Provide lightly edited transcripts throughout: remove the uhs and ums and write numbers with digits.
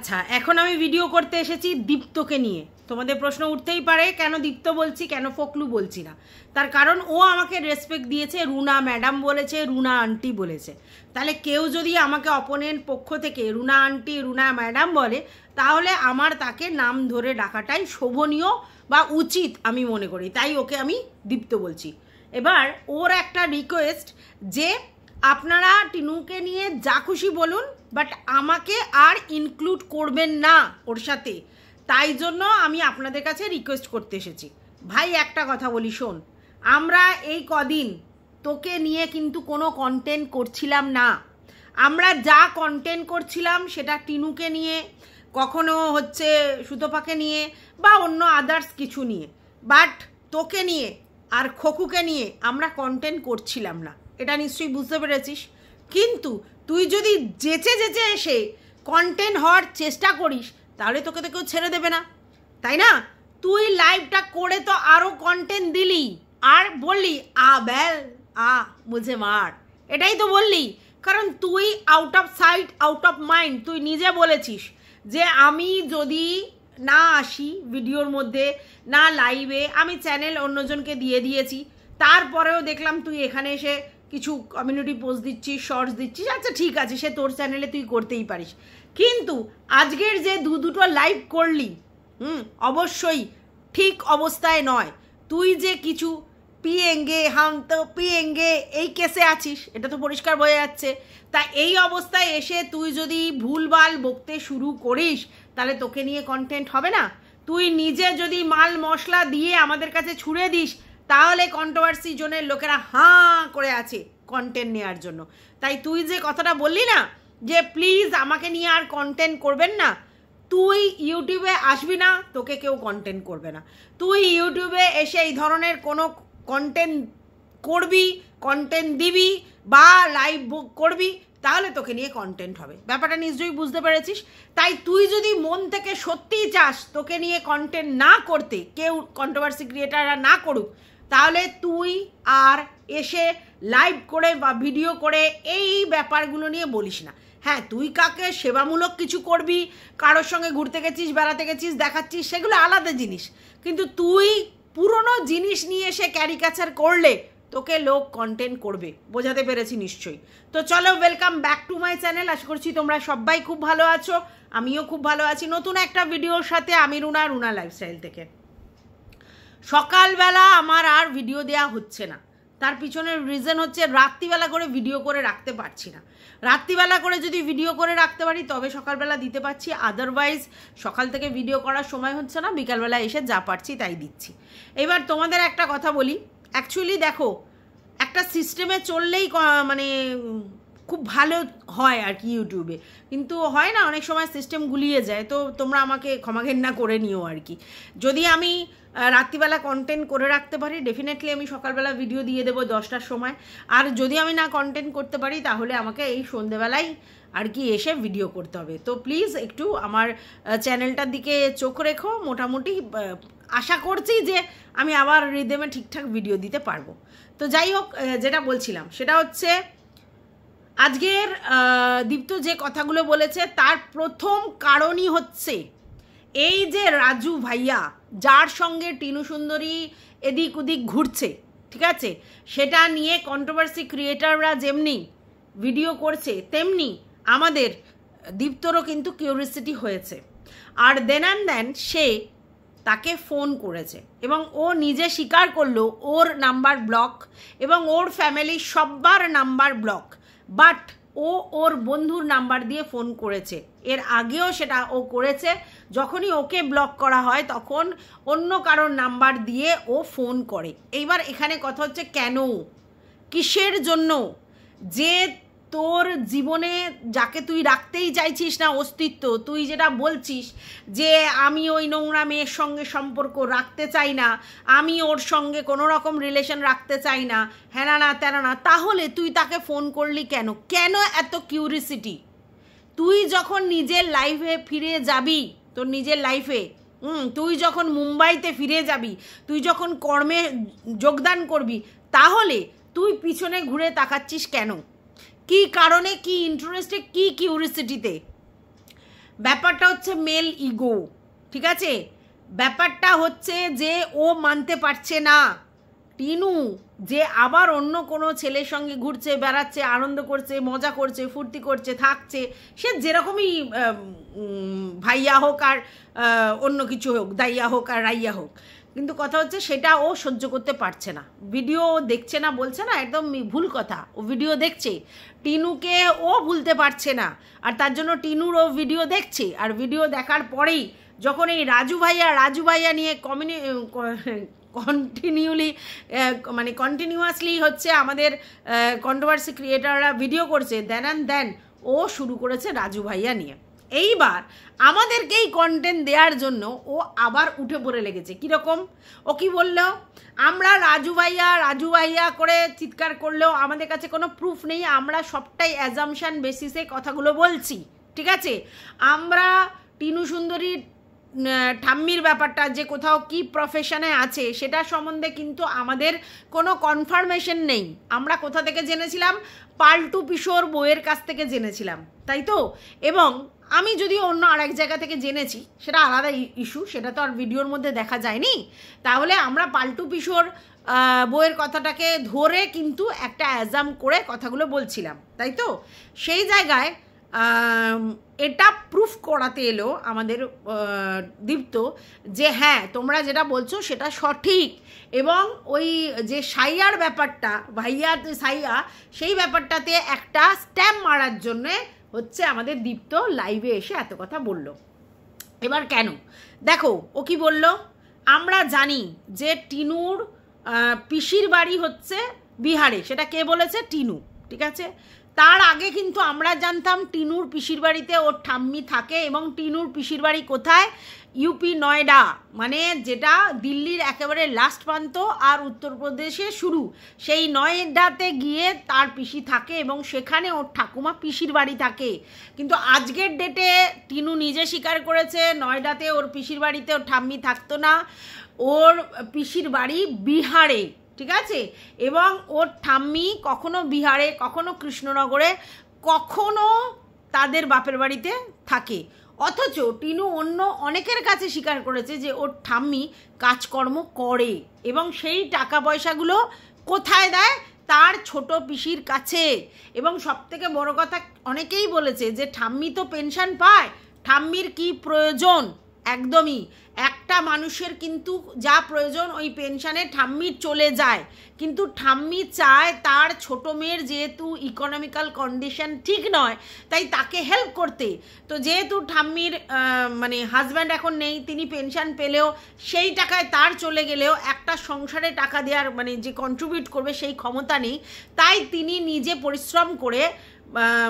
আচ্ছা, এখন আমি ভিডিও করতে এসেছি দীপ্তকে নিয়ে। তোমাদের প্রশ্ন উঠতেই পারে কেন দীপ্ত বলছি, কেন ফকলু বলছি না। তার কারণ ও আমাকে রেসপেক্ট দিয়েছে, রুনা ম্যাডাম বলেছে, রুনা আন্টি বলেছে। তাহলে কেউ যদি আমাকে অপোনেন্ট পক্ষ থেকে রুনা আন্টি, রুনা ম্যাডাম বলে, তাহলে আমার তাকে নাম ধরে ডাকাটাই শোভনীয় বা উচিত আমি মনে করি। তাই ওকে আমি দীপ্ত বলছি। এবার ওর একটা রিকোয়েস্ট যে আপনারা টিনুকে নিয়ে যা খুশি বলুন, বাট আমাকে আর ইনক্লুড করবেন না ওর সাথে। তাই জন্য আমি আপনাদের কাছে রিকোয়েস্ট করতে এসেছি। ভাই একটা কথা বলি, শোন, আমরা এই কদিন তোকে নিয়ে কিন্তু কোনো কন্টেন্ট করছিলাম না। আমরা যা কন্টেন্ট করছিলাম সেটা টিনুকে নিয়ে, কখনো হচ্ছে সুতপাকে নিয়ে বা অন্য আদার্স কিছু নিয়ে, বাট তোকে নিয়ে আর খকুকে নিয়ে আমরা কন্টেন্ট করছিলাম না। এটা নিশ্চয়ই বুঝতে পেরেছিস। কিন্তু তুই যদি যেচে যেচে এসে কন্টেন্ট হওয়ার চেষ্টা করিস, তাহলে তোকে তো কেউ ছেড়ে দেবে না, তাই না? তুই লাইভটা করে তো আরও কন্টেন্ট দিলি, আর বললি বেল মুঝে মার, এটাই তো বললি। কারণ তুই out of sight out of mind, তুই নিজে বলেছিস যে আমি যদি না আসি ভিডিওর মধ্যে, না লাইভে, আমি চ্যানেল অন্যজনকে দিয়ে দিয়েছি। তারপরেও দেখলাম তুই এখানে এসে কিছু কমিউনিটি পোস্ট দিচ্ছিস, শর্টস দিচ্ছিস। আচ্ছা ঠিক আছে, সে তোর চ্যানেলে তুই করতেই পারিস। কিন্তু আজকের যে দুটো লাইভ করলি, অবশ্যই ঠিক অবস্থায় নয়। তুই যে কিছু পিএঙ্গে হাম তো পিএঙ্গে এই কেসে আছিস, এটা তো পরিষ্কার বোঝা যাচ্ছে। তা এই অবস্থায় এসে তুই যদি ভুলভাল বকতে শুরু করিস, তাহলে তোকে নিয়ে কন্টেন্ট হবে না। তুই নিজে যদি মাল মশলা দিয়ে আমাদের কাছে ছুড়ে দিস, তাহলে কন্ট্রোভার্সি জোনের লোকেরা হাঁ করে আছে কন্টেন্ট নেওয়ার জন্য। তাই তুই যে কথাটা বললি না যে প্লিজ আমাকে নিয়ে আর কন্টেন্ট করবেন না, তুই ইউটিউবে আসবি না, তোকে কেউ কন্টেন্ট করবে না। তুই ইউটিউবে এসে এই ধরনের কোনো কন্টেন্ট করবি, কন্টেন্ট দিবি বা লাইভ বুক করবি, তাহলে তোকে নিয়ে কন্টেন্ট হবে। ব্যাপারটা নিশ্চয়ই বুঝতে পেরেছিস। তাই তুই যদি মন থেকে সত্যিই চাস তোকে নিয়ে কন্টেন্ট না করতে, কেউ কন্ট্রোভার্সি ক্রিয়েটাররা না করুক, তাহলে তুই আর এসে লাইভ করে বা ভিডিও করে এই ব্যাপারগুলো নিয়ে বলিস না। হ্যাঁ, তুই কাকে সেবামূলক কিছু করবি, কারোর সঙ্গে ঘুরতে গেছিস, বেড়াতে গেছিস, দেখাচ্ছিস, সেগুলো আলাদা জিনিস। কিন্তু তুই পুরনো জিনিস নিয়ে এসে ক্যারিকাচার করলে তোকে লোক কন্টেন্ট করবে। বোঝাতে পেরেছি নিশ্চয়ই। তো চলো, welcome back to my channel. আশা করছি তোমরা সবাই খুব ভালো আছো, আমিও খুব ভালো আছি। নতুন একটা ভিডিওর সাথে আমি রুনা লাইফস্টাইল থেকে। সকালবেলা আমার আর ভিডিও দেওয়া হচ্ছে না, তার পিছনের রিজন হচ্ছে রাত্রিবেলা করে ভিডিও করে রাখতে পারছি না। রাত্রিবেলা করে যদি ভিডিও করে রাখতে পারি তবে সকালবেলা দিতে পারছি, আদারওয়াইজ সকাল থেকে ভিডিও করার সময় হচ্ছে না, বিকালবেলা এসে যা পারছি তাই দিচ্ছি। এবার তোমাদের একটা কথা বলি, অ্যাকচুয়ালি দেখো, একটা সিস্টেমে চললেই মানে খুব ভালো হয় আর কি ইউটিউবে, কিন্তু হয় না অনেক সময় সিস্টেম গুলিয়ে যায়। তো তোমরা আমাকে ক্ষমাঘেন্না করে নিও আর কি। যদি আমি রাত্রিবেলা কন্টেন্ট করে রাখতে পারি, ডেফিনেটলি আমি সকালবেলা ভিডিও দিয়ে দেবো 10টার সময়। আর যদি আমি না কন্টেন্ট করতে পারি, তাহলে আমাকে এই সন্ধেবেলায় আর কি এসে ভিডিও করতে হবে। তো প্লিজ একটু আমার চ্যানেলটার দিকে চোখ রেখো। মোটামুটি আশা করছি যে আমি আবার রিদেমে ঠিকঠাক ভিডিও দিতে পারবো। তো যাই হোক, যেটা বলছিলাম সেটা হচ্ছে আজকের দীপ্ত যে কথাগুলো বলেছে তার প্রথম কারণই হচ্ছে এই যে রাজু ভাইয়া, যার সঙ্গে টিনু সুন্দরী এদিক ওদিক ঘুরছে, ঠিক আছে, সেটা নিয়ে কন্ট্রোভার্সি ক্রিয়েটাররা যেমনি ভিডিও করছে, তেমনি আমাদের দীপ্তরও কিন্তু কিউরিয়াসিটি হয়েছে। আর দেন সে তাকে ফোন করেছে এবং ও নিজে স্বীকার করলো ওর নাম্বার ব্লক এবং ওর ফ্যামিলির সবার নাম্বার ব্লক, বাট ও ওর বন্ধুর নাম্বার দিয়ে ফোন করেছে। এর আগেও সেটা ও করেছে, যখনই ওকে ব্লক করা হয় তখন অন্য কারোর নাম্বার দিয়ে ও ফোন করে। এইবার এখানে কথা হচ্ছে কেন, কিসের জন্য? যে তোর জীবনে যাকে তুই রাখতেই চাইছিস না অস্তিত্ব, তুই যেটা বলছিস যে আমি ওই নোংরা মেয়ের সঙ্গে সম্পর্ক রাখতে চাই না, আমি ওর সঙ্গে কোনো রকম রিলেশন রাখতে চাই না, হ্যাঁ না তেনা না, তাহলে তুই তাকে ফোন করলি কেন? কেন এত কিউরিসিটি? তুই যখন নিজের লাইফে ফিরে যাবি, তোর নিজের লাইফে, তুই যখন মুম্বাইতে ফিরে যাবি, তুই যখন কর্মে যোগদান করবি, তাহলে তুই পিছনে ঘুরে তাকাচ্ছিস কেন? কি কারণে, কি ইন্টারেস্টে, কি কিউরিসিটিতে? ব্যাপারটা হচ্ছে মেল ইগো, ঠিক আছে? ব্যাপারটা হচ্ছে যে ও মানতে পারছে না টিনু যে আবার অন্য কোনো ছেলের সঙ্গে ঘুরছে, বেড়াচ্ছে, আনন্দ করছে, মজা করছে, ফুর্তি করছে, থাকছে, সে যেরকমই ভাইয়া হোক আর অন্য কিছু হোক, দাইয়া হোক আর রাইয়া হোক, কিন্তু কথা হচ্ছে সেটা ও সহ্য করতে পারছে না। ভিডিও দেখছে না বলছে না, একদম ভুল কথা, ও ভিডিও দেখছে, টিনুকে ও ভুলতে পারছে না, আর তার জন্য টিনুর ও ভিডিও দেখছে। আর ভিডিও দেখার পরেই যখন এই রাজু ভাইয়া নিয়ে কন্টিনিউয়াসলি হচ্ছে আমাদের কন্ট্রোভার্সি ক্রিয়েটাররা ভিডিও করছে, দেন ও শুরু করেছে রাজু ভাইয়া নিয়ে। এইবার আমাদেরকেই কন্টেন্ট দেওয়ার জন্য ও আবার উঠে পড়ে লেগেছে। কীরকম? ও কি বলল? আমরা রাজু ভাইয়া করে চিৎকার করলেও আমাদের কাছে কোনো প্রুফ নেই, আমরা সবটাই অ্যাজামশন বেসিসে কথাগুলো বলছি, ঠিক আছে? আমরা টিনু সুন্দরীর ঠাম্মির ব্যাপারটা যে কোথাও কি প্রফেশনে আছে সেটা সম্বন্ধে কিন্তু আমাদের কোনো কনফার্মেশন নেই। আমরা কোথা থেকে জেনেছিলাম? পাল্টু পিশোর বইয়ের কাছ থেকে জেনেছিলাম, তাই তো? এবং আমি যদি অন্য আরেক জায়গা থেকে জেনেছি সেটা আলাদা ইস্যু, সেটা তো আর ভিডিওর মধ্যে দেখা যায়নি। তাহলে আমরা পাল্টু পিশোর বইয়ের কথাটাকে ধরে কিন্তু একটা অ্যাজাম করে কথাগুলো বলছিলাম, তাই তো? সেই জায়গায় এটা প্রুফ করাতে এলো আমাদের দীপ্ত যে হ্যাঁ তোমরা যেটা বলছো সেটা সঠিক, এবং ওই যে সাইয়ার ব্যাপারটা, ভাইয়ার যে সাইয়া, সেই ব্যাপারটাতে একটা স্ট্যাম্প মারার জন্যে হচ্ছে আমাদের দীপ্ত লাইভে এসে এত কথা বলল। এবার কেন? দেখো ও কি বলল। আমরা জানি যে টিনুর পিসির বাড়ি হচ্ছে বিহারে, সেটা কে বলেছে? টিনু, ঠিক আছে? তার আগে কিন্তু আমরা জানতাম টিনুর পিসির বাড়িতে ওর ঠাম্মি থাকে, এবং টিনুর পিসির বাড়ি কোথায়? ইউপি নয়ডা, মানে যেটা দিল্লির একেবারে লাস্ট প্রান্ত আর উত্তরপ্রদেশে শুরু, সেই নয়ডাতে গিয়ে তার পিসি থাকে এবং সেখানে ওর ঠাকুমা পিসির বাড়ি থাকে। কিন্তু আজকের ডেটে টিনু নিজে স্বীকার করেছে নয়ডাতে ওর পিসির বাড়িতে ওর ঠাম্মি থাকতো না, ওর পিসির বাড়ি বিহারে, ঠিক আছে? এবং ওর ঠাম্মি কখনো বিহারে, কখনো কৃষ্ণনগরে, কখনো তাদের বাপের বাড়িতে থাকে। অথচ টিনু অন্য অনেকের কাছে স্বীকার করেছে যে ওর ঠাম্মি কাজকর্ম করে, এবং সেই টাকা পয়সাগুলো কোথায় দেয়? তার ছোট পিসির কাছে। এবং সবথেকে বড় কথা, অনেকেই বলেছে যে ঠাম্মি তো পেনশন পায়, ঠাম্মির কি প্রয়োজন? একদমই, একটা মানুষের কিন্তু যা প্রয়োজন ওই পেনশনে ঠাম্মির চলে যায়, কিন্তু ঠাম্মি চায় তার ছোট মেয়ের যেহেতু ইকোনমিক্যাল কন্ডিশন ঠিক নয় তাই তাকে হেল্প করতে। তো যেহেতু ঠাম্মির মানে হাজব্যান্ড এখন নেই, তিনি পেনশন পেলেও সেই টাকায় তার চলে গেলেও একটা সংসারে টাকা দেওয়ার মানে যে কন্ট্রিবিউট করবে সেই ক্ষমতা নেই, তাই তিনি নিজে পরিশ্রম করে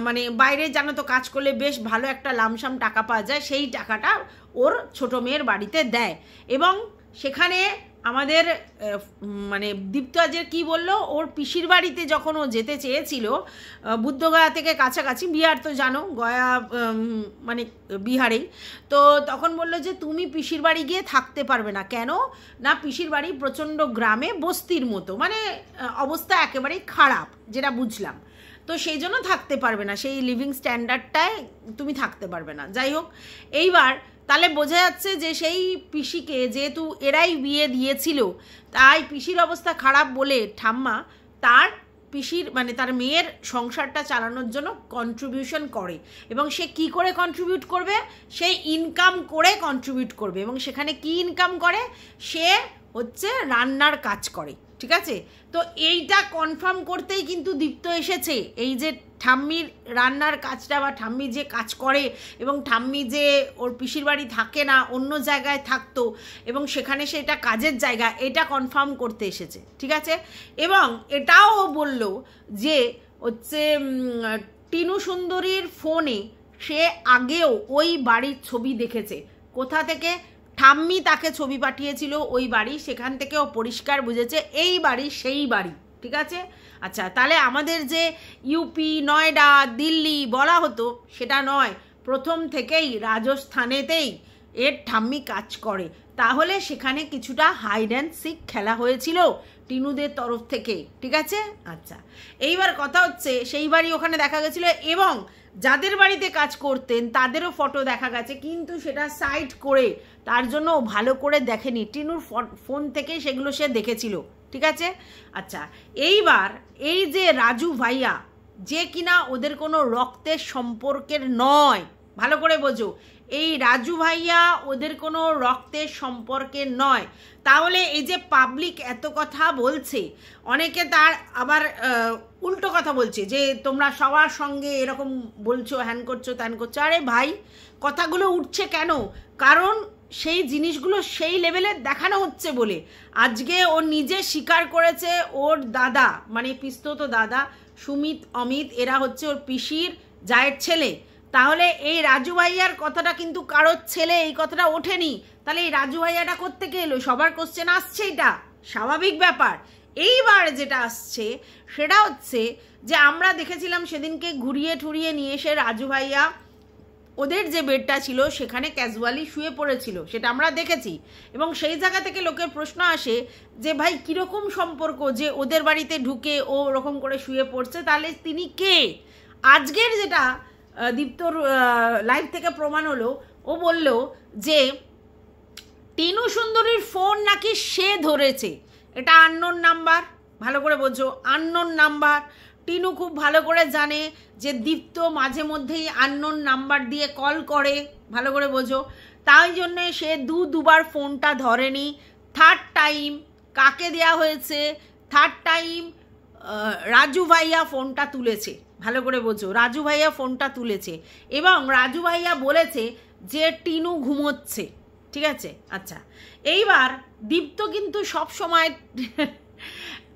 মানে বাইরে জানো তো কাজ করলে বেশ ভালো একটা লামসাম টাকা পাওয়া যায়, সেই টাকাটা ওর ছোট মেয়ের বাড়িতে দেয়। এবং সেখানে আমাদের মানে দীপ্ত আজের কী বললো, ওর পিসির বাড়িতে যখন ও যেতে চেয়েছিল বুদ্ধগয়া থেকে কাছাকাছি, বিহার তো জানো গয়া মানে বিহারেই, তো তখন বললো যে তুমি পিসির বাড়ি গিয়ে থাকতে পারবে না। কেন না? পিসির বাড়ি প্রচণ্ড গ্রামে, বস্তির মতো, মানে অবস্থা একেবারেই খারাপ, যেটা বুঝলাম। তো সেই জন্য থাকতে পারবে না, সেই লিভিং স্ট্যান্ডার্ডটায় তুমি থাকতে পারবে না। যাই হোক, এইবার তাহলে বোঝা যাচ্ছে যে সেই পিসিকে যেহেতু এরাই বিয়ে দিয়েছিল, তাই পিসির অবস্থা খারাপ বলে ঠাম্মা তার পিসির মানে তার মেয়ের সংসারটা চালানোর জন্য কন্ট্রিবিউশন করে। এবং সে কি করে কন্ট্রিবিউট করবে? সে ইনকাম করে কন্ট্রিবিউট করবে। এবং সেখানে কি ইনকাম করে? সে হচ্ছে রান্নার কাজ করে, ঠিক আছে? তো এইটা কনফার্ম করতেই কিন্তু দীপ্ত এসেছে, এই যে ঠাম্মির রান্নার কাজটা বা ঠাম্মি যে কাজ করে এবং ঠাম্মি যে ওর পিসির বাড়ি থাকে না, অন্য জায়গায় থাকতো এবং সেখানে সেটা কাজের জায়গা, এটা কনফার্ম করতে এসেছে, ঠিক আছে? এবং এটাও বলল যে হচ্ছে টিনু সুন্দরীর ফোনে সে আগেও ওই বাড়ির ছবি দেখেছে। কোথা থেকে? ঠাম্মি তাকে ছবি পাঠিয়েছিল ওই বাড়ি, সেখান থেকেও পরিষ্কার বুঝেছে এই বাড়ি সেই বাড়ি, ঠিক আছে? আচ্ছা, তাহলে আমাদের যে ইউপি নয়ডা দিল্লি বলা হতো সেটা নয়, প্রথম থেকেই রাজস্থানেতেই এর ঠাম্মি কাজ করে, তাহলে সেখানে কিছুটা হাইড অ্যান্ড সিক খেলা হয়েছিল টিনুদের তরফ থেকে, ঠিক আছে? আচ্ছা, এইবার কথা হচ্ছে সেই বাড়ি ওখানে দেখা গেছিলো এবং যাদের বাড়িতে কাজ করতেন তাদেরও ফটো দেখা গেছে, কিন্তু সেটা সাইড করে তার জন্য ভালো করে দেখেনি, টিনুর ফোন থেকে সেগুলো সে দেখেছিল, ঠিক আছে? আচ্ছা, এইবার এই যে রাজু ভাইয়া, যে কিনা ওদের কোনো রক্তের সম্পর্কের নয়, ভালো করে বোঝো, এই রাজু ভাইয়া ওদের কোনো রক্তের সম্পর্কের নয়, তাহলে এই যে পাবলিক এত কথা বলছে, অনেকে তার আবার উল্টো কথা বলছে যে তোমরা সবার সঙ্গে এরকম বলছো, হ্যান করছো ত্যান করছো। আরে ভাই, কথাগুলো উঠছে কেন? কারণ সেই জিনিসগুলো সেই লেভেলে দেখানো হচ্ছে বলে। আজকে ও নিজে স্বীকার করেছে ওর দাদা, মানে পিস্তত দাদা সুমিত অমিত, এরা হচ্ছে ওর পিসির জায়ের ছেলে। তাহলে এই রাজু ভাইয়ার কথাটা কিন্তু কারোর ছেলে এই কথাটা ওঠেনি, তাহলে এই রাজু ভাইয়াটা কোত্থেকে এলো? সবার কোশ্চেন আসছে, এটা স্বাভাবিক ব্যাপার। এইবার যেটা আসছে সেটা হচ্ছে যে আমরা দেখেছিলাম সেদিনকে ঘুরিয়ে ঠুরিয়ে নিয়ে এসে রাজু ভাইয়া ওদের যে বেডটা ছিল সেখানে ক্যাজুয়ালি শুয়ে পড়েছিল, সেটা আমরা দেখেছি। এবং সেই জায়গা থেকে লোকের প্রশ্ন আসে যে ভাই কীরকম সম্পর্ক যে ওদের বাড়িতে ঢুকে ও ওরকম করে শুয়ে পড়ছে, তাহলে তিনি কে? আজকের যেটা দীপ্তর লাইভ থেকে প্রমাণ হলো, ও বলল যে টিনু সুন্দরীর ফোন নাকি সে ধরেছে, এটা আননোন নাম্বার, ভালো করে বোঝো, আননোন নাম্বার। টিনু খুব ভালো করে জানে যে দীপ্ত মাঝে মধ্যেই আননোন নাম্বার দিয়ে কল করে, ভালো করে বোঝো, তাই জন্যে সে দুবার ফোনটা ধরেনি। থার্ড টাইম কাকে দেয়া হয়েছে? থার্ড টাইম রাজু ভাইয়া ফোনটা তুলেছে, ভালো করে বোঝো, রাজু ভাইয়া ফোনটা তুলেছে এবং রাজু ভাইয়া বলেছে যে টিনু ঘুমোচ্ছে, ঠিক আছে? আচ্ছা, এইবার দীপ্ত কিন্তু সব সময়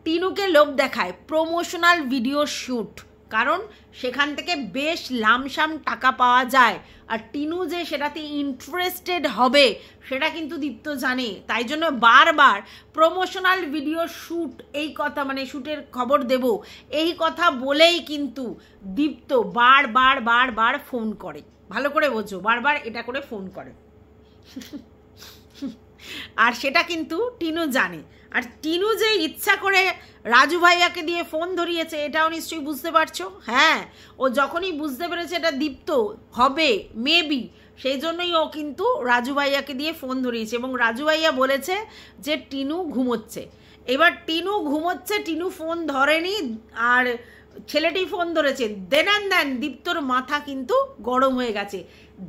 টিনুকে লোভ দেখায় প্রমোশনাল ভিডিও শ্যুট, কারণ সেখান থেকে বেশ লামসাম টাকা পাওয়া যায়, আর টিনু যে সেটাতে ইন্টারেস্টেড হবে সেটা কিন্তু দীপ্ত জানে, তাই জন্য বারবার প্রমোশনাল ভিডিও শ্যুট এই কথা, মানে শ্যুটের খবর দেব এই কথা বলেই কিন্তু দীপ্ত বারবার ফোন করে, ভালো করে বোঝো, বারবার এটা করে ফোন করে আর সেটা কিন্তু টিনু জানে। আর টিনু যে ইচ্ছা করে রাজু ভাইয়াকে দিয়ে ফোন ধরিয়েছে এটাও নিশ্চয়ই বুঝতে পারছো। হ্যাঁ, ও যখনই বুঝতে পেরেছে এটা দীপ্ত হবে মেবি, সেই জন্যই ও কিন্তু রাজু ভাইয়াকে দিয়ে ফোন ধরিয়েছে এবং রাজু ভাইয়া বলেছে যে টিনু ঘুমোচ্ছে। এবার টিনু ঘুমোচ্ছে, টিনু ফোন ধরেনি আর ছেলেটি ফোন ধরেছে, দেন দীপ্তর মাথা কিন্তু গরম হয়ে গেছে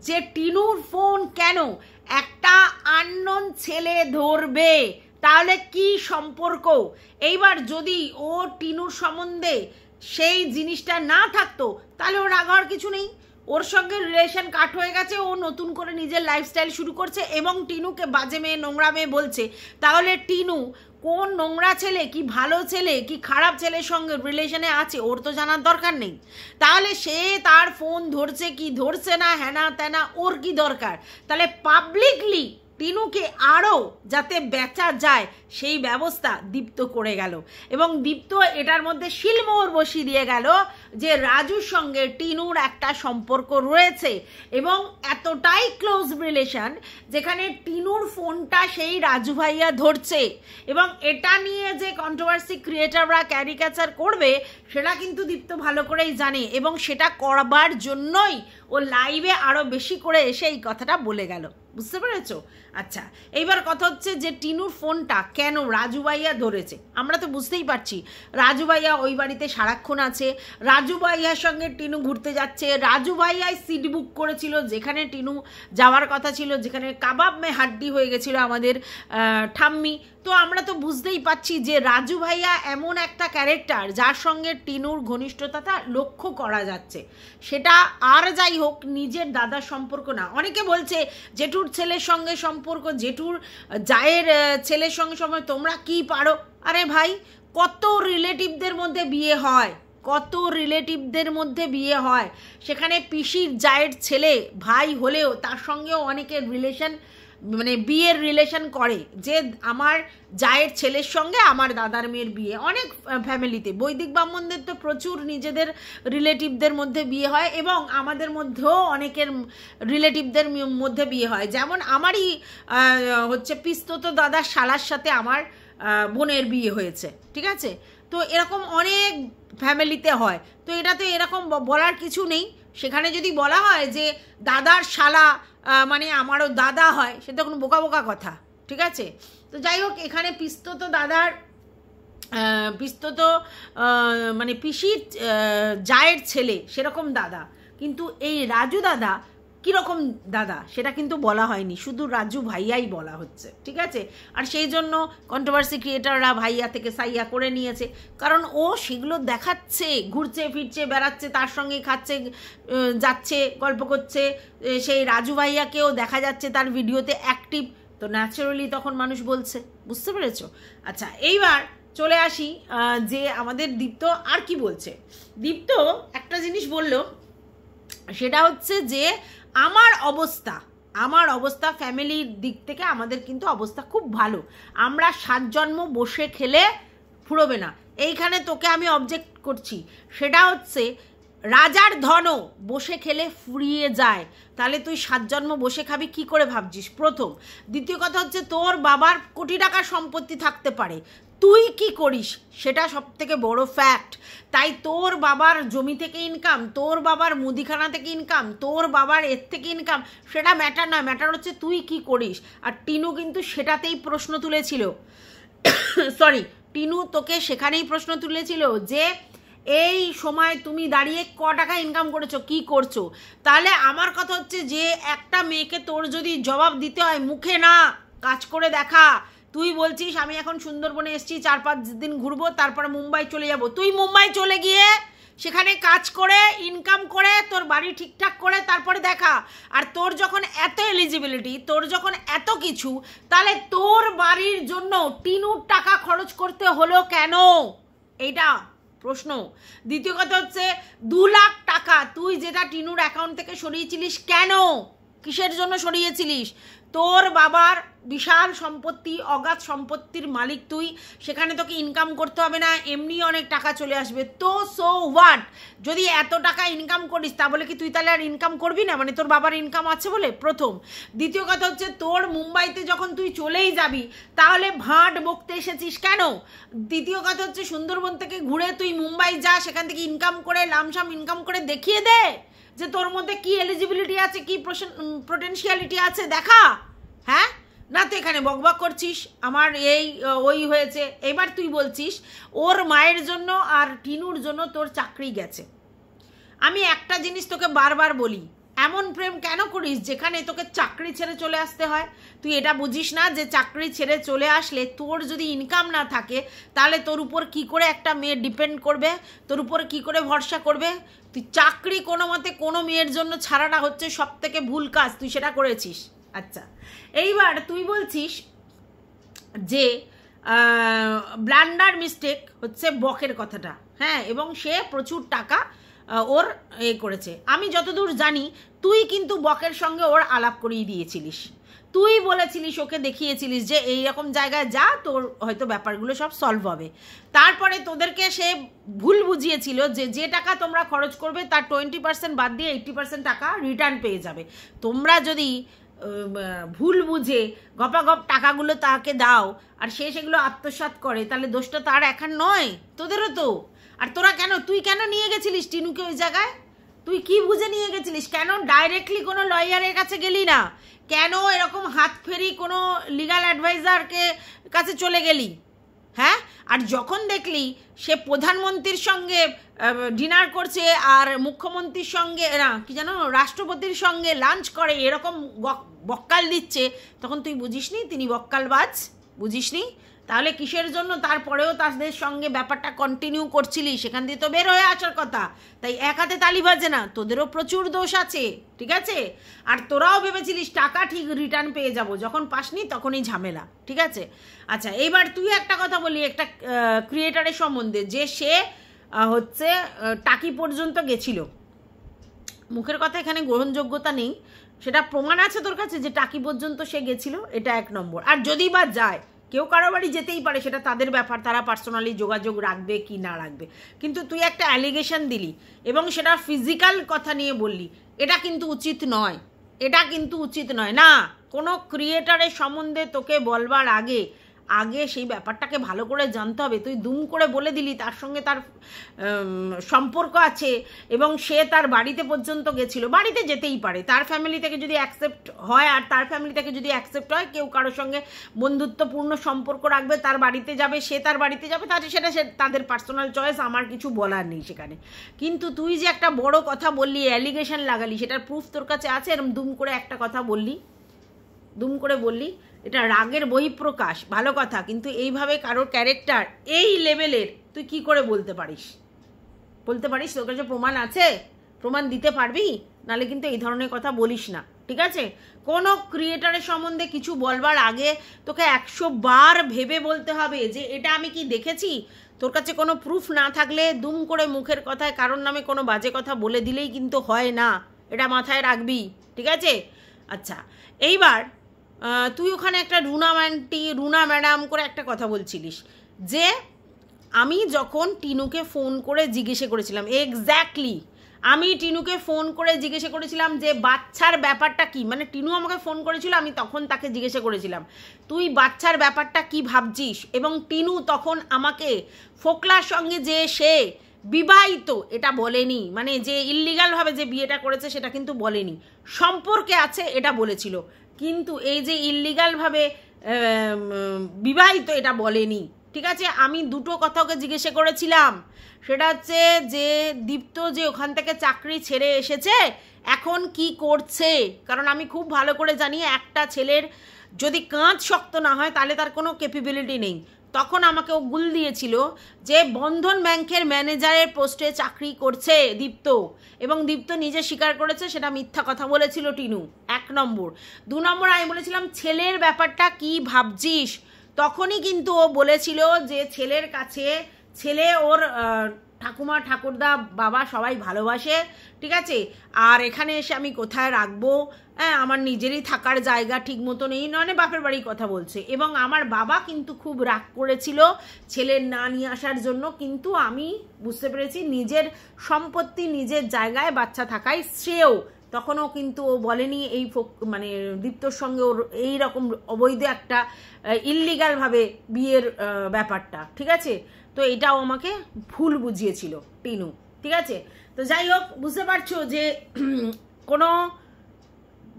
যে টিনুর ফোন কেন একটা আননোন ছেলে ধরবে, তাহলে কি সম্পর্ক? এইবার যদি ও টিনুর সম্বন্ধে সেই জিনিসটা না থাকতো তাহলে ওর রাগ হওয়ার কিছু নেই, ওর সঙ্গে রিলেশন কাট হয়ে গেছে, ও নতুন করে নিজের লাইফস্টাইল শুরু করছে এবং টিনুকে বাজে মেয়ে নোংরা মেয়ে বলছে, তাহলে টিনু কোন নোংরা ছেলে কি ভালো ছেলে কি খারাপ ছেলের সঙ্গে রিলেশনে আছে ওর তো জানার দরকার নেই, তাহলে সে তার ফোন ধরছে কি ধরছে না হ্যানা ত্যানা ওর কি দরকার? তাহলে পাবলিকলি টিনুকে আরও যাতে বেচা যায় সেই ব্যবস্থা দীপ্ত করে গেল এবং দীপ্ত এটার মধ্যে শিলমোহর বসিয়ে দিয়ে গেল যে রাজুর সঙ্গে টিনুর একটা সম্পর্ক রয়েছে এবং এতটাই ক্লোজ রিলেশন যেখানে টিনুর ফোনটা সেই রাজু ভাইয়া ধরছে এবং এটা নিয়ে যে কন্ট্রোভার্সি ক্রিয়েটাররা ক্যারিকেচার করবে সেটা কিন্তু দীপ্ত ভালো করেই জানে এবং সেটা করবার জন্যই ও লাইভে আরও বেশি করে এসে এই কথাটা বলে গেল, বুঝতে পেরেছো? আচ্ছা, এইবার কথা হচ্ছে যে টিনুর ফোনটা কেন রাজু ভাইয়া ধরেছে, আমরা তো বুঝতেই পারছি রাজু ভাইয়া ওই বাড়িতে সারাক্ষণ আছে, রাজু ভাইয়ার সঙ্গে টিনু ঘুরতে যাচ্ছে, রাজু ভাইয়াই সিট বুক করেছিল যেখানে টিনু যাওয়ার কথা ছিল, যেখানে কাবাব মে হাড্ডি হয়ে গেছিল আমাদের ঠাম্মি। তো আমরা তো বুঝতেই পাচ্ছি যে রাজু ভাইয়া এমন একটা ক্যারেক্টার যার সঙ্গে টিনুর ঘনিষ্ঠতাটা লক্ষ্য করা যাচ্ছে, সেটা আর যাই হোক নিজের দাদার সম্পর্ক না। অনেকে বলছে জেঠুর ছেলের সঙ্গে সম্পর্ক, জেঠুর জায়ের ছেলের সঙ্গে সম্পর্ক, তোমরা কি পারো? আরে ভাই, কত রিলেটিভদের মধ্যে বিয়ে হয়, কত রিলেটিভদের মধ্যে বিয়ে হয়, সেখানে পিসির জায়ের ছেলে ভাই হলেও তার সঙ্গেও অনেকের রিলেশন, মানে বিয়ের রিলেশন করে, যে আমার জায়ের ছেলের সঙ্গে আমার দাদার মেয়ের বিয়ে। অনেক ফ্যামিলিতে বৈদিক ব্রাহ্মণদের তো প্রচুর নিজেদের রিলেটিভদের মধ্যে বিয়ে হয়, এবং আমাদের মধ্যেও অনেকের রিলেটিভদের মধ্যে বিয়ে হয়। যেমন আমারই হচ্ছে পিস্তত দাদার শালার সাথে আমার বোনের বিয়ে হয়েছে, ঠিক আছে? তো এরকম অনেক ফ্যামিলিতে হয়। তো এটা তো এরকম বলার কিছু নেই। সেখানে যদি বলা হয় যে দাদার শালা মানে আমারও দাদা হয়, সেটা কোনো বোকা বোকা কথা, ঠিক আছে? তো যাই হোক, এখানে পিস্তত দাদার পিস্তত মানে পিসির জায়ের ছেলে সেরকম দাদা, কিন্তু এই রাজু দাদা কীরকম দাদা সেটা কিন্তু বলা হয়নি, শুধু রাজু ভাইয়াই বলা হচ্ছে, ঠিক আছে? আর সেই জন্য কন্ট্রোভার্সি ক্রিয়েটাররা ভাইয়া থেকে সাইয়া করে নিয়েছে, কারণ ও সেগুলো দেখাচ্ছে, ঘুরছে ফিরছে বেড়াচ্ছে, তার সঙ্গে খাচ্ছে যাচ্ছে, গল্প করছে। সেই রাজু ভাইয়াকেও দেখা যাচ্ছে তার ভিডিওতে অ্যাক্টিভ, তো ন্যাচারালি তখন মানুষ বলছে, বুঝতে পেরেছো? আচ্ছা, এইবার চলে আসি যে আমাদের দীপ্ত আর কি বলছে। দীপ্ত একটা জিনিস বলল, সেটা হচ্ছে যে আমার অবস্থা ফ্যামিলির দিক থেকে আমাদের কিন্তু অবস্থা খুব ভালো, আমরা 7 জন্ম বসে খেলে ফুরোবে না। এইখানে তোকে আমি অবজেক্ট করছি, সেটা হচ্ছে রাজার ধনও বসে খেলে ফুরিয়ে যায়, তাহলে তুই 7 জন্ম বসে খাবি কি করে ভাবছিস? প্রথম। দ্বিতীয় কথা হচ্ছে তোর বাবার কোটি টাকার সম্পত্তি থাকতে পারে, তুই কি করিস সেটা সব থেকে বড় ফ্যাক্ট। তাই তোর বাবার জমি থেকে ইনকাম, তোর বাবার মুদিখানা থেকে ইনকাম, তোর বাবার এর থেকে ইনকাম, সেটা ম্যাটার না, ম্যাটার হচ্ছে তুই কি করিস। আর টিনু কিন্তু সেটাতেই প্রশ্ন তুলেছিল, সরি, টিনু তোকে সেখানেই প্রশ্ন তুলেছিল যে এই সময় তুমি দাঁড়িয়ে ক টাকা ইনকাম করেছো, কি করছো। তাহলে আমার কথা হচ্ছে যে একটা মেয়েকে তোর যদি জবাব দিতে হয় মুখে না, কাজ করে দেখা। তুই বলছিস আমি এখন সুন্দরবনে এসেছি, 4-5 দিন ঘুরবো, তারপরে মুম্বাই চলে যাব। তুই মুম্বাই চলে গিয়ে সেখানে কাজ করে ইনকাম করে তোর বাড়ি ঠিকঠাক করে তারপরে দেখা। আর তোর যখন এত এলিজিবিলিটি, তোর যখন এত কিছু, তাহলে তোর বাড়ির জন্য টিনুর টাকা খরচ করতে হলো কেন, এইটা প্রশ্ন। দ্বিতীয় কথা হচ্ছে 2 লাখ টাকা তুই যেটা টিনুর অ্যাকাউন্ট থেকে সরিয়েছিলিস, কেন, কিসের জন্য সরিয়েছিলিস? তোর বাবার বিশাল সম্পত্তি, অগাধ সম্পত্তির মালিক তুই, সেখানে তোকে ইনকাম করতে হবে না, এমনি অনেক টাকা চলে আসবে। তো সো হোয়াট, যদি এত টাকা ইনকাম করিস তা বলে কি তুই তাহলে আর ইনকাম করবি না, মানে তোর বাবার ইনকাম আছে বলে? প্রথম। দ্বিতীয় কথা হচ্ছে তোর মুম্বাইতে যখন তুই চলেই যাবি, তাহলে ভাঁট বকতে এসেছিস কেন? দ্বিতীয় কথা হচ্ছে সুন্দরবন থেকে ঘুরে তুই মুম্বাই যা, সেখান থেকে ইনকাম করে লামসাম ইনকাম করে দেখিয়ে দে যে তোর মধ্যে কি এলিজিবিলিটি আছে, কি পোটেনশিয়ালিটি আছে, দেখা। হ্যাঁ, না তো এখানে বকবক করছিস আমার এই ওই হয়েছে। এবার তুই বলছিস ওর মায়ের জন্য আর টিনুর জন্য তোর চাকরি গেছে। আমি একটা জিনিস তোকে বারবার বলি, এমন প্রেম কেন করিস যেখানে তোকে চাকরি ছেড়ে চলে আসতে হয়? তুই এটা বুঝিস না যে চাকরি ছেড়ে চলে আসলে তোর যদি ইনকাম না থাকে, তাহলে তোর উপর কি করে একটা মেয়ে ডিপেন্ড করবে, তোর উপর কি করে ভরসা করবে? তুই চাকরি কোনো মতে কোনো মেয়ের জন্য ছাড়াটা হচ্ছে সব থেকে ভুল কাজ, তুই সেটা করেছিস। আচ্ছা, এইবার তুই বলছিস যে ব্লান্ডার মিস্টেক হচ্ছে বকের কথাটা, হ্যাঁ, এবং সে প্রচুর টাকা ওর করেছে। আমি যতদূর জানি তুই কিন্তু বকের সঙ্গে ওর আলাপ করিয়ে দিয়েছিলিস, তুই বলেছিলিস, ওকে দেখিয়েছিলিস যে এইরকম জায়গায় যা, তোর হয়তো ব্যাপারগুলো সব সলভ হবে। তারপরে তোদেরকে সে ভুল বুঝিয়েছিল যে যে টাকা তোমরা খরচ করবে তার 20% বাদ দিয়ে 80% টাকা রিটার্ন পেয়ে যাবে। তোমরা যদি ভুল বুঝে গপাগপ টাকাগুলো তাকে দাও আর সে সেগুলো আত্মসাৎ করে, তাহলে দোষটা তার একার নয়, তোদেরও তো। আর তোরা কেন, তুই কেন নিয়ে গেছিলিস টিনুকে ওই জায়গায়? তুই কি বুঝে নিয়ে গেছিলিস? কেন ডাইরেক্টলি কোনো লয়ারের কাছে গেলি না? কেন এরকম হাত ফেরি কোনো লিগাল অ্যাডভাইজারকে কাছে চলে গেলি? হ্যাঁ, আর যখন দেখলি সে প্রধানমন্ত্রীর সঙ্গে ডিনার করছে আর মুখ্যমন্ত্রীর সঙ্গে না কি জানো রাষ্ট্রপতির সঙ্গে লাঞ্চ করে, এরকম বক্কাল দিচ্ছে, তখন তুই বুঝিসনি তিনি বক্কালবাজ? বুঝিসনি? তাহলে কিসের জন্য তারপরেও তাদের সঙ্গে ব্যাপারটা কন্টিনিউ করছিলি? সেখান দিয়ে তো বের হয়ে আসার কথা। তাই এক হাতে তালি বাজে না, তোদেরও প্রচুর দোষ আছে, ঠিক আছে? আর তোরাও ভেবেছিলিস টাকা ঠিক রিটার্ন পেয়ে যাব, যখন পাসনি তখনই ঝামেলা, ঠিক আছে? আচ্ছা, এইবার তুই একটা কথা বলি একটা ক্রিয়েটারের সম্বন্ধে, যে সে হচ্ছে টাকি পর্যন্ত গেছিল। মুখের কথা এখানে গ্রহণযোগ্যতা নেই, সেটা প্রমাণ আছে তোর কাছে যে টাকি পর্যন্ত সে গেছিল, এটা 1 নম্বর। আর যদি বা যায়, কেউ কারো বাড়ি যেতেই পারে, সেটা তাদের ব্যাপার, তারা পার্সোনালি যোগাযোগ রাখবে কি না রাখবে, কিন্তু তুই একটা অ্যালিগেশন দিলি এবং সেটা ফিজিক্যাল কথা নিয়ে বললি, এটা কিন্তু উচিত নয়, এটা কিন্তু উচিত নয়। না, কোনো ক্রিয়েটারের সম্বন্ধে তোকে বলবার আগে সেই ব্যাপারটাকে ভালো করে জানতে হবে। তুই দুম করে বলে দিলি তার সঙ্গে তার সম্পর্ক আছে এবং সে তার বাড়িতে পর্যন্ত গেছিল, বাড়িতে যেতেই পারে, তার ফ্যামিলি থেকে যদি অ্যাকসেপ্ট হয়, আর তার ফ্যামিলি থেকে যদি অ্যাকসেপ্ট হয়, কেউ কারোর সঙ্গে বন্ধুত্বপূর্ণ সম্পর্ক রাখবে, তার বাড়িতে যাবে, সে তার বাড়িতে যাবে, তাহলে সেটা তাদের পার্সোনাল চয়েস, আমার কিছু বলার নেই সেখানে। কিন্তু তুই যে একটা বড় কথা বললি, অ্যালিগেশন লাগালি, সেটার প্রুফ তোর কাছে আছে? এরকম দুম করে একটা কথা বললি, দুম করে বললি, এটা রাগের বহিঃপ্রকাশ, ভালো কথা, কিন্তু এইভাবে কারোর ক্যারেক্টার এই লেভেলের তুই কি করে বলতে পারিস? বলতে পারিস? তোর কাছে প্রমাণ আছে? প্রমাণ দিতে পারবি? নালে কিন্তু এই ধরনের কথা বলিস না, ঠিক আছে? কোনো ক্রিয়েটারের সম্বন্ধে কিছু বলবার আগে তোকে 100 বার ভেবে বলতে হবে যে এটা আমি কি দেখেছি। তোর কাছে কোনো প্রুফ না থাকলে দুম করে মুখের কথায় কারোর নামে কোনো বাজে কথা বলে দিলেই কিন্তু হয় না, এটা মাথায় রাখবি, ঠিক আছে? আচ্ছা, এইবার তুই ওখানে একটা রুনা ম্যাডাম করে একটা কথা বলছিলিস যে আমি যখন টিনুকে ফোন করে জিজ্ঞেস করেছিলাম, এক্স্যাক্টলি আমি টিনুকে ফোন করে জিজ্ঞেস করেছিলাম যে বাচ্চার ব্যাপারটা কি, মানে টিনু আমাকে ফোন করেছিল, আমি তখন তাকে জিজ্ঞেস করেছিলাম তুই বাচ্চার ব্যাপারটা কি ভাবছিস, এবং টিনু তখন আমাকে ফোকলার সঙ্গে যে সে বিবাহিত এটা বলেনি, মানে যে ইল্লিগালভাবে যে বিয়েটা করেছে সেটা কিন্তু বলেনি, সম্পর্কে আছে এটা বলেছিল, কিন্তু এই যে ইল্লিগালভাবে বিবাহিত এটা বলেনি, ঠিক আছে? আমি দুটো কথা ওকে জিজ্ঞেস করেছিলাম, সেটা হচ্ছে যে দীপ্ত যে ওখান থেকে চাকরি ছেড়ে এসেছে এখন কি করছে, কারণ আমি খুব ভালো করে জানি একটা ছেলের যদি কাঁধ শক্ত না হয় তাহলে তার কোনো ক্যাপাবিলিটি নেই। তখন আমাকে ও গুল দিয়েছিল যে বন্ধন ব্যাংকের ম্যানেজারের পোস্টে চাকরি করছে দীপ্ত, এবং দীপ্ত নিজে স্বীকার করেছে সেটা মিথ্যা কথা বলেছিল টিনু, 1 নম্বর। 2 নম্বর আমি বলেছিলাম ছেলের ব্যাপারটা কি ভাবছিস, তখনই কিন্তু ও বলেছিল যে ছেলের কাছে ছেলে ওর ঠাকুমা ঠাকুরদা বাবা সবাই ভালোবাসে, ঠিক আছে, আর এখানে এসে আমি কোথায় রাখবো, হ্যাঁ আমার নিজেরই থাকার জায়গা ঠিক মতো নেই, মানে বাপের বাড়ির কথা বলছে, এবং আমার বাবা কিন্তু খুব রাগ করেছিল ছেলের না নিয়ে আসার জন্য, কিন্তু আমি বুঝতে পেরেছি নিজের সম্পত্তি নিজের জায়গায় বাচ্চা থাকাই শ্রেয়। তখনও কিন্তু ও বলেনি এই মানে দীপ্তর সঙ্গে ওর এইরকম অবৈধ একটা ইল্লিগালভাবে বিয়ের ব্যাপারটা, ঠিক আছে? তো এটাও আমাকে ভুল বুঝিয়েছিল টিনু, ঠিক আছে? তো যাই হোক, বুঝতে পারছো যে কোনো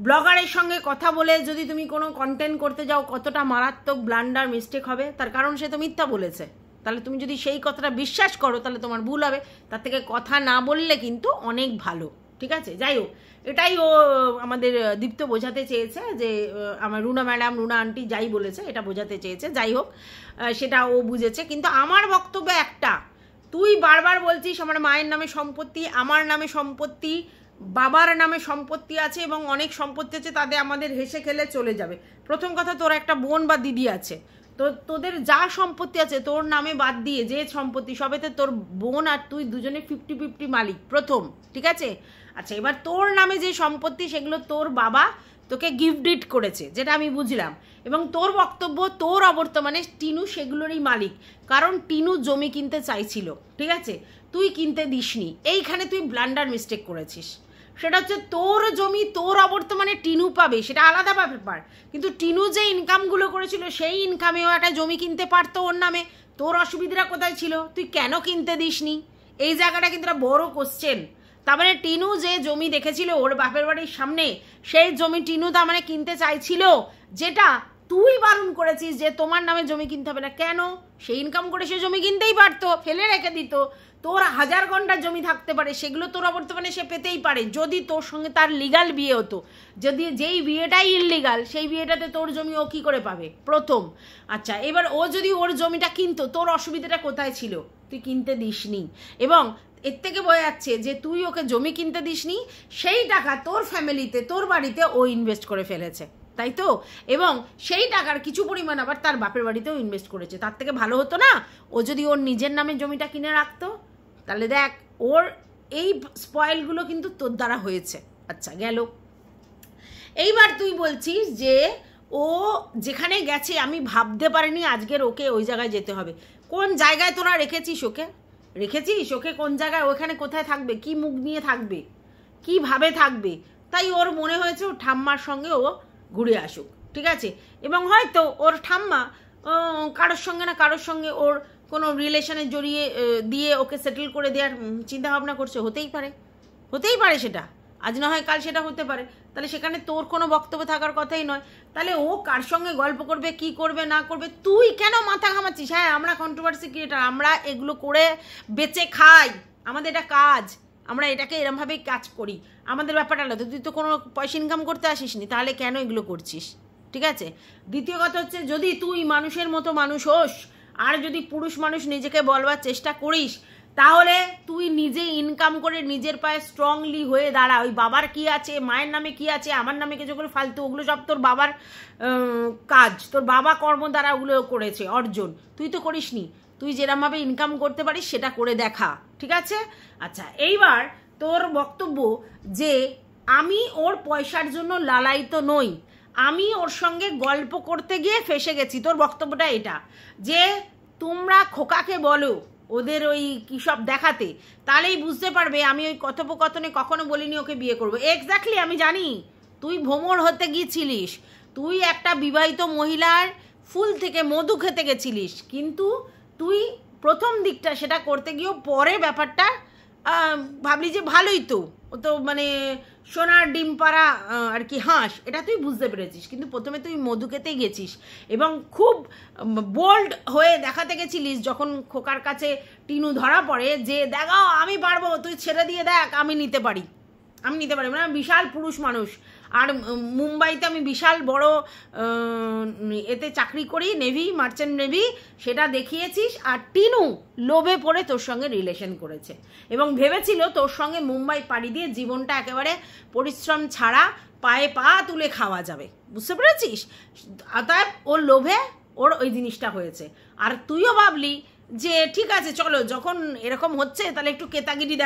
ব্লগারের সঙ্গে কথা বলে যদি তুমি কোনো কন্টেন্ট করতে যাও কতটা মারাত্মক ব্লান্ডার মিস্টেক হবে, তার কারণ সে তো মিথ্যা বলেছে, তাহলে তুমি যদি সেই কথাটা বিশ্বাস করো তাহলে তোমার ভুল হবে, তার থেকে কথা না বললে কিন্তু অনেক ভালো, ঠিক আছে? যাই হোক, এটাই ও আমাদের দীপ্ত বোঝাতে চেয়েছে যে আমার রুনা ম্যাডাম রুনা আন্টি যাই বলেছে এটা বোঝাতে চেয়েছে, যাই হোক সেটা ও বুঝেছে। কিন্তু আমার বক্তব্য একটা, তুই বারবার বলছিস আমার মায়ের নামে সম্পত্তি, আমার নামে সম্পত্তি, বাবার নামে সম্পত্তি আছে এবং অনেক সম্পত্তি আছে, তাদের আমাদের হেসে খেলে চলে যাবে। প্রথম কথা, তোর একটা বোন বা দিদি আছে, তো তোদের যা সম্পত্তি আছে তোর নামে বাদ দিয়ে যে সম্পত্তি সবেতে তোর বোন আর তুই দুজনে 50-50 মালিক প্রথম, ঠিক আছে? আচ্ছা, এবার তোর নামে যে সম্পত্তি সেগুলো তোর বাবা তোকে গিফট ডিড করেছে, যেটা আমি বুঝলাম, এবং তোর বক্তব্য তোর অবর্তমানে টিনু সেগুলোরই মালিক, কারণ টিনু জমি কিনতে চাইছিল, ঠিক আছে, তুই কিনতে দিসনি, এইখানে তুই ব্লান্ডার মিস্টেক করেছিস। সেটা হচ্ছে তোর জমি তোর অবর্তমানে টিনু পাবে, সেটা আলাদা ব্যাপার, কিন্তু টিনু যে ইনকামগুলো করেছিল সেই ইনকামেও একটা জমি কিনতে পারতো ওর নামে, তোর অসুবিধাটা কোথায় ছিল, তুই কেন কিনতে দিসনি? এই জায়গাটা কিন্তু একটা বড় কোশ্চেন। তার মানে টিনু যে জমি দেখেছিল ওর বাপের বাড়ির সামনে, সেই জমি টিনু তার মানে কিনতে চাইছিল, যেটা তুই বারণ করেছিস যে তোমার নামে জমি কিনতে হবে না। কেন? সেই ইনকাম করে সে জমি কিনতেই পারতো, ফেলে রেখে দিত। তোর 1000 ঘন্টার জমি থাকতে পারে, সেগুলো তোর অবর্তমানে সে পেতেই পারে যদি তোর সঙ্গে তার লিগাল বিয়ে হতো। যদি যেই বিয়েটাই ইললিগাল সেই বিয়েটাতে তোর জমি ও কী করে পাবে প্রথম? আচ্ছা, এবার ও যদি ওর জমিটা কিনতো, তোর অসুবিধাটা কোথায় ছিল? তুই কিনতে দিসনি, এবং এর থেকে বোঝা যাচ্ছে যে তুই ওকে জমি কিনতে দিসনি, সেই টাকা তোর ফ্যামিলিতে তোর বাড়িতে ও ইনভেস্ট করে ফেলেছে, তাই তো? এবং সেই টাকার কিছু পরিমাণ আবার তার বাপের বাড়িতেও ইনভেস্ট করেছে। তার থেকে ভালো হতো না ও যদি ওর নিজের নামে জমিটা কিনে রাখতো? তাহলে দেখ ওর এই স্পয়েলগুলো কিন্তু তোর দ্বারা হয়েছে। আচ্ছা গেল। এইবার তুই বলছিস যে ও যেখানে গেছে আমি ভাবতে পারিনি আজকের ওকে ওই জায়গায় যেতে হবে। কোন জায়গায় তোরা রেখেছিস ওকে কোন জায়গায়, ওখানে কোথায় থাকবে, কি মুখ নিয়ে থাকবে, কিভাবে থাকবে? তাই ওর মনে হয়েছে ও ঠাম্মার সঙ্গে ও ঘুরে আসুক, ঠিক আছে? এবং হয়তো ওর ঠাম্মা কারোর সঙ্গে না কারোর সঙ্গে ওর কোনো রিলেশনে জড়িয়ে দিয়ে ওকে সেটেল করে দেওয়ার চিন্তাভাবনা করছে। হতেই পারে সেটা, আজ না হয় কাল সেটা হতে পারে। তাহলে সেখানে তোর কোনো বক্তব্য থাকার কথাই নয়। তাহলে ও কার সঙ্গে গল্প করবে, কি করবে না করবে, তুই কেন মাথা ঘামাচ্ছিস? হ্যাঁ, আমরা কন্ট্রোভার্সি ক্রিয়েটার, আমরা এগুলো করে বেঁচে খাই, আমাদের এটা কাজ, আমরা এটাকে এরমভাবেই কাজ করি, আমাদের ব্যাপারটা আলাদা। তুই তো কোনো পয়সা ইনকাম করতে আসিসনি, তাহলে কেন এগুলো করছিস? ঠিক আছে। দ্বিতীয় কথা হচ্ছে, যদি তুই মানুষের মতো মানুষ হোস আর যদি পুরুষ মানুষ নিজেকে বলবার চেষ্টা করিস, তাহলে তুই নিজে ইনকাম করে নিজের পায়ে স্ট্রংলি হয়ে দাঁড়া। ওই বাবার কি আছে, মায়ের নামে কি আছে, আমার নামে কিছু করে ফালতু, ওগুলো সব তোর বাবার কাজ, তোর বাবা কর্ম দ্বারা ওগুলো করেছে অর্জন, তুই তো করিসনি। তুই যেরমভাবে ইনকাম করতে পারিস সেটা করে দেখা, ঠিক আছে? আচ্ছা, এইবার তোর বক্তব্য যে আমি ওর পয়সার জন্য লালায়িত নই, আমি ওর সঙ্গে গল্প করতে গিয়ে ফেসে গেছি। তোর বক্তব্যটা এটা যে তোমরা খোকাকে বলো ওদের ওই কী সব দেখাতে, তাহলেই বুঝতে পারবে আমি ওই কথোপকথনে কখনো বলিনি ওকে বিয়ে করবো। এক্স্যাক্টলি, আমি জানি তুই ভ্রমর হতে গিয়েছিলিস, তুই একটা বিবাহিত মহিলার ফুল থেকে মধু খেতে গেছিলিস, কিন্তু তুই প্রথম দিকটা সেটা করতে গিয়েও পরে ব্যাপারটা ভাবলি যে ভালোই তো, ও তো মানে সোনার ডিম পাড়া আর কি হাঁস, এটা তুই বুঝতে পেরেছিস। কিন্তু প্রথমে তুই মধু খেতেই গেছিস এবং খুব বোল্ড হয়ে দেখাতে গেছিলিস যখন খোকার কাছে টিনু ধরা পড়ে যে দেখাও আমি পারবো, তুই ছেড়ে দিয়ে দেখ, আমি নিতে পারি, মানে বিশাল পুরুষ মানুষ। আর মুম্বাইতে আমি বিশাল বড় এতে চাকরি করি, নেভি, মার্চেন্ট নেভি, সেটা দেখিয়েছিস। আর টিনু লোভে পড়ে তোর সঙ্গে রিলেশন করেছে এবং ভেবেছিল তোর সঙ্গে মুম্বাই পাড়ি দিয়ে জীবনটা একেবারে পরিশ্রম ছাড়া পায়ে পা তুলে খাওয়া যাবে, বুঝতে পেরেছিস? অতএব ওর লোভে ওর ওই জিনিসটা হয়েছে। আর তুইও ভাবলি যে ঠিক আছে চলো, যখন এরকম হচ্ছে তাহলে একটু কেতাগিরি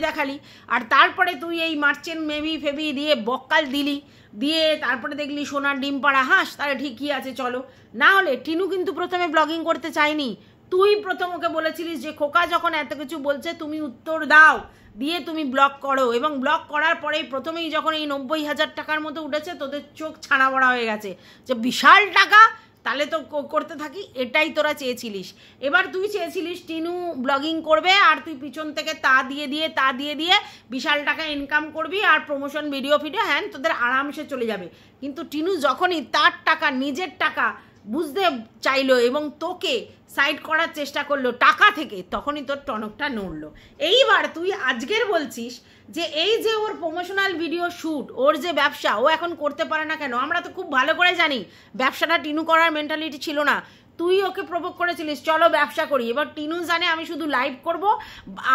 দেখালি। আর তারপরে তুই এই মার্চেন্ট মেভি ফেবি দিয়ে বক্কাল দিলি, দিয়ে তারপরে দেখলি সোনার ডিম পাড়া হাঁস, তাহলে ঠিকই আছে চলো। না হলে টিনু কিন্তু প্রথমে ব্লগিং করতে চায়নি, তুই প্রথম ওকে বলেছিলিস যে খোকা যখন এত কিছু বলছে তুমি উত্তর দাও, দিয়ে তুমি ব্লগ করো। এবং ব্লগ করার পরেই প্রথমেই যখন এই 90,000 টাকার মতো উঠেছে, তোদের চোখ ছানা বড়া হয়ে গেছে যে বিশাল টাকা, তাহলে তো করতে থাকি, এটাই তোরা চেয়েছিলিস। এবার তুই চেয়েছিলিস টিনু ব্লগিং করবে আর তুই পিছন থেকে তা দিয়ে দিয়ে বিশাল টাকা ইনকাম করবি আর প্রমোশন ভিডিও হ্যাঁ তোদের আরামসে চলে যাবে। কিন্তু টিনু যখনই তার টাকা, নিজের টাকা বুঝতে চাইলো এবং তোকে সাইড করার চেষ্টা করলো টাকা থেকে, তখনই তোর টনকটা নড়লো। এইবার তুই আজকের বলছিস যে এই যে ওর প্রমোশনাল ভিডিও শ্যুট, ওর যে ব্যবসা, ও এখন করতে পারে না কেন? আমরা তো খুব ভালো করে জানি ব্যবসাটা টিনু করার মেন্টালিটি ছিল না, তুই ওকে প্রভোগ করেছিলিস চলো ব্যবসা করি। এবার টিনু জানে আমি শুধু লাইভ করব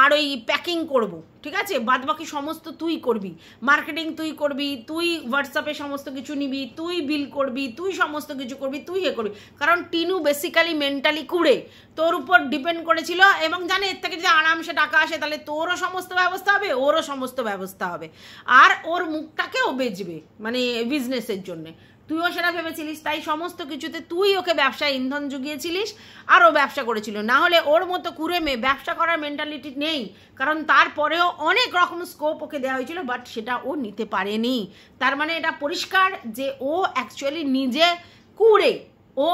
আর ওই প্যাকিং করব, ঠিক আছে, বাদ বাকি সমস্ত তুই করবি, মার্কেটিং তুই করবি, তুই হোয়াটসঅ্যাপে সমস্ত কিছু নিবি, তুই বিল করবি, তুই সমস্ত কিছু করবি, তুই করবি। কারণ টিনু বেসিক্যালি মেন্টালি কুড়ে তোর উপর ডিপেন্ড করেছিল এবং জানে এর থেকে যদি আরামসে টাকা আসে তাহলে তোরও সমস্ত ব্যবস্থা হবে, ওরও সমস্ত ব্যবস্থা হবে, আর ওর মুখটাকেও বেচবে মানে বিজনেসের জন্যে, তুইও সেটা ভেবেছিলিস। তাই সমস্ত কিছুতে তুই ওকে ব্যবসায় ইন্ধন জুগিয়েছিলিস আর ও ব্যবসা করেছিল। না হলে ওর মতো কুড়ে মেয়ে ব্যবসা করার মেন্টালিটি নেই, কারণ তারপরেও অনেক রকম স্কোপ ওকে দেওয়া হয়েছিল, বাট সেটা ও নিতে পারেনি। তার মানে এটা পরিষ্কার যে ও অ্যাকচুয়ালি নিজে কুড়ে, ও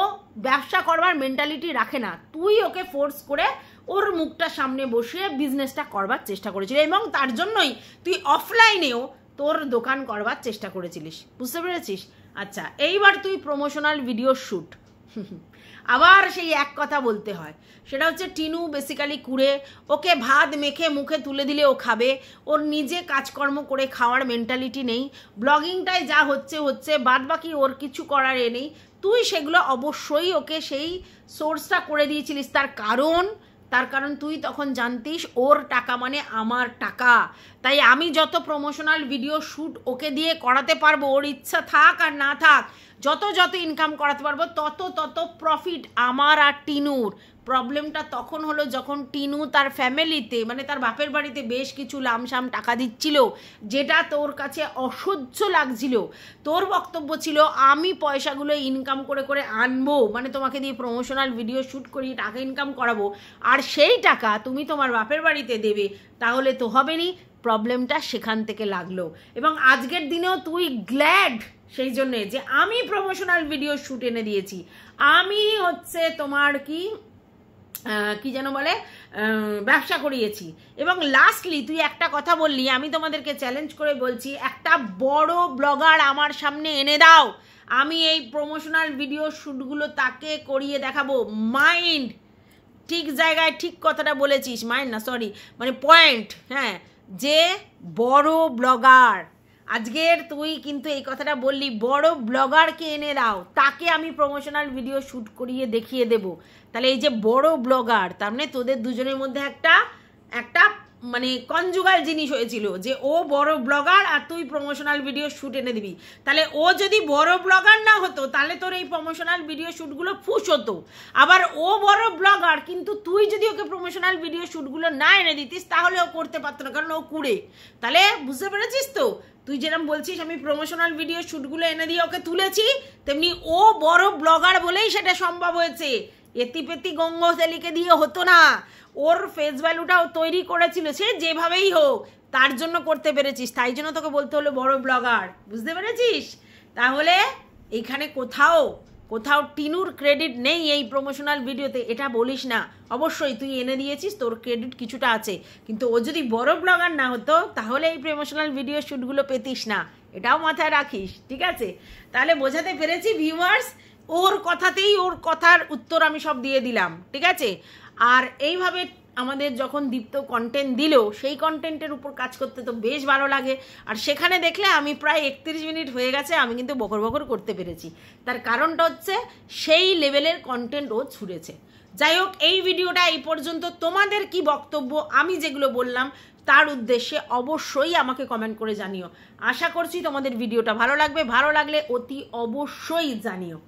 ব্যবসা করবার মেন্টালিটি রাখে না। তুই ওকে ফোর্স করে ওর মুখটা সামনে বসিয়ে বিজনেসটা করবার চেষ্টা করেছিল এবং তার জন্যই তুই অফলাইনেও তোর দোকান করবার চেষ্টা করেছিলিস, বুঝতে পেরেছিস? আচ্ছা, এইবার তুই প্রমোশনাল ভিডিও শ্যুট, আবার সেই এক কথা বলতে হয়, সেটা হচ্ছে টিনু বেসিক্যালি কুড়ে, ওকে ভাত মেখে মুখে তুলে দিলে ও খাবে, ওর নিজে কাজকর্ম করে খাওয়ার মেন্টালিটি নেই, ব্লগিংটায় যা হচ্ছে বাদ বাকি ওর কিছু করার নেই। তুই সেগুলো অবশ্যই ওকে সেই সোর্সটা করে দিয়েছিলিস, তার কারণ তুই তখন জানতিস ওর টাকা মানে আমার টাকা। তাই আমি যত প্রমোশনাল ভিডিও শ্যুট ওকে দিয়ে করাতে পারবো, ওর ইচ্ছা থাক আর না থাক, যত যত ইনকাম করাতে পারবো তত তত প্রফিট আমার আর টিনুর। প্রবলেমটা তখন হলো যখন টিনু তার ফ্যামিলিতে মানে তার বাপের বাড়িতে বেশ কিছু লামসাম টাকা দিচ্ছিল, যেটা তোর কাছে অসহ্য লাগছিল। তোর বক্তব্য ছিল আমি পয়সাগুলো ইনকাম করে করে আনবো, মানে তোমাকে দিয়ে প্রমোশনাল ভিডিও শ্যুট করিয়ে টাকা ইনকাম করাবো, আর সেই টাকা তুমি তোমার বাপের বাড়িতে দেবে, তাহলে তো হবে নি। প্রবলেমটা সেখান থেকে লাগলো। এবং আজকের দিনেও তুই গ্ল্যাড সেই জন্যে যে আমি প্রমোশনাল ভিডিও শ্যুট এনে দিয়েছি, আমি হচ্ছে তোমার কি যেন বলে ব্যবসা করিয়েছি। এবং লাস্টলি তুই একটা কথা বললি, আমি তোমাদেরকে চ্যালেঞ্জ করে বলছি একটা বড় ব্লগার আমার সামনে এনে দাও, আমি এই প্রমোশনাল ভিডিও শ্যুটগুলো তাকে করিয়ে দেখাবো। মাইন্ড, ঠিক জায়গায় ঠিক কথাটা বলেছিস, মাইন্ড না সরি মানে পয়েন্ট, হ্যাঁ, যে বড় ব্লগার। আজকের তুই কিন্তু এই কথাটা বললি, বড় ব্লগারকে এনে দাও, তাকে আমি প্রমোশনাল ভিডিও শ্যুট করিয়ে দেখিয়ে দেব। তাহলে এই যে বড় ব্লগার, তার মানে তোদের দুজনের মধ্যে একটা মানে কনজুগাল জিনিস হয়েছিল যে ও বড় ব্লগার আর তুই প্রমোশনাল ভিডিও শ্যুট এনে দিবি। তাহলে ও যদি বড় ব্লগার না হতো তাহলে তোর এই প্রমোশনাল ভিডিও শ্যুটগুলো ফুস হতো। আবার ও বড় ব্লগার কিন্তু তুই যদি ওকে প্রমোশনাল ভিডিও শ্যুটগুলো না এনে দিতিস তাহলে ও করতে পারতো না, কারণ ও কুড়ে। তাহলে বুঝতে পেরেছিস তো, তুই যেরকম বলছিস আমি প্রমোশনাল ভিডিও শ্যুটগুলো এনে দিয়ে ওকে তুলেছি, তেমনি ও বড় ব্লগার বলেই সেটা সম্ভব হয়েছে। এতিপেতি গঙ্গোসালিকে দিয়ে হতো না, ওর ফেস ভ্যালুটাও তৈরি করেছিল, সে যেভাবেই হোক তার জন্য করতে পেরেছিস, তাই জন্য তোকে বলতে হলো বড় ব্লগার। বুঝতে পেরেছিস? তাহলে এইখানে কোথাও টিনুর ক্রেডিট নেই এই প্রমোশনাল ভিডিওতে, এটা বলিস না। অবশ্যই তুই এনে দিয়েছিস, তোর ক্রেডিট কিছুটা আছে, কিন্তু ও যদি বড় ব্লগার না হতো তাহলে এই প্রমোশনাল ভিডিও শ্যুটগুলো পেতিস না, এটাও মাথায় রাখিস, ঠিক আছে? তাহলে বোঝাতে পেরেছি ভিউয়ার্স, ওর কথাতেই ওর কথার উত্তর আমি সব দিয়ে দিলাম, ঠিক আছে? আর এইভাবে আমাদের যখন দীপ্ত কন্টেন্ট দিল, সেই কন্টেন্টের উপর কাজ করতে তো বেশ ভালো লাগে। আর সেখানে দেখলে আমি প্রায় 31 মিনিট হয়ে গেছে, আমি কিন্তু বকর বকর করতে পেরেছি। তার কারণটা হচ্ছে সেই লেভেলের কন্টেন্ট ও ছুড়েছে। যাই হোক, এই ভিডিওটা এই পর্যন্ত। তোমাদের কি বক্তব্য আমি যেগুলো বললাম তার উদ্দেশ্যে অবশ্যই আমাকে কমেন্ট করে জানিও। আশা করছি তোমাদের ভিডিওটা ভালো লাগবে, ভালো লাগলে অতি অবশ্যই জানিও।